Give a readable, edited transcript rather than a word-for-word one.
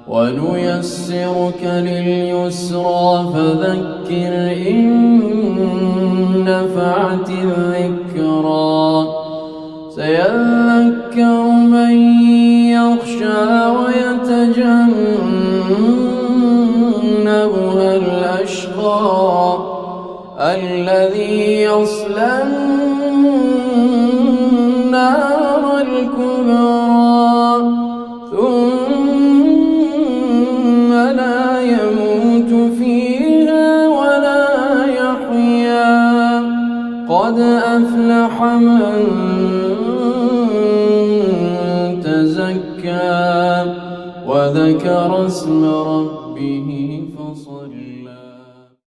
ونيسرك لليسرى فذكر إن نفعت الذكرى سيذكر من يخشى ويتجنبها الأشقى الذي يصلى النار الكبرى ثم لا يموت فيها ولا يحيا قد أفلح من تزكى وذكر اسم ربه